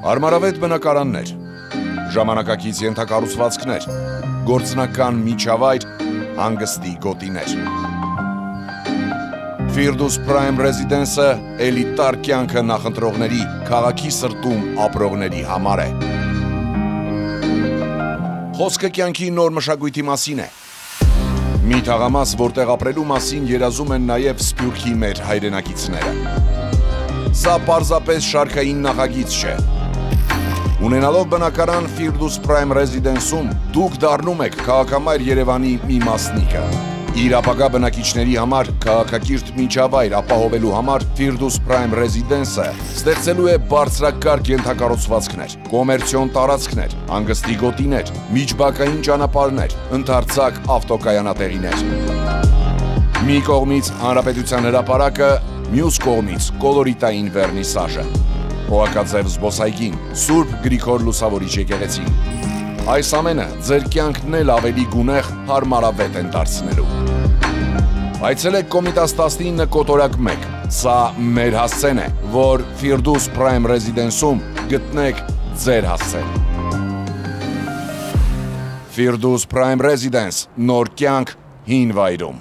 Հարմարավետ բնակարաններ, ժամանակակից ենթակառուցվածքներ, գործնական միջավայր, հանգստի գոտիներ։ Firdus Prime Residence-ը էլիտար կյանքը նախընտրողների, քաղաքի սրտում ապրողների համար է։ Խոսքը կյանքի նոր մշակույթի մասին է։ Մի թաղամաս, որտեղ ապրելու մասին երազում են նաև Սփյուռքի մեր հայրենակիցները։ Սա պարզապես շարքային նախագիծ չէ։ Ունենալով բնակարան Firdus Prime Residence-ում դուք դառնում եք քաղաքամայր Երևանի մի մասնիկը։ Իր ապագա բնակիչների համար քաղաքակիրթ միջավայր ապահովելու համար Firdus Prime Residence-ը ստեղծելու է բարձրակարգ ենթակառուցվածքներ, կոմերցիոն տարածքներ, հանգստի գոտիներ, միջբակային ճանապարհներ, ընդարձակ ավտոկայանատեղիներ։ Մի կողմից Հանրապետության հրապարակը, մյուս կողմից կոլորիտային վերնիսաժը։ Հողակաձև զբոսայգին, Սուրբ Գրիգոր Լուսավորիչ եկեղեցին։ Այս ամենը ձեր կյանքն էլ ավելի գունեղ, հարմարավետ են դարձնելու։ Այցելեք Կոմիտաս 19 կոտորակ 1։ Սա մեր հասցեն է, որ Firdus Prime Residence-ում գտնեք ձեր հասցեն։ Firdus Prime Residence, նոր կյանք հին վայրում։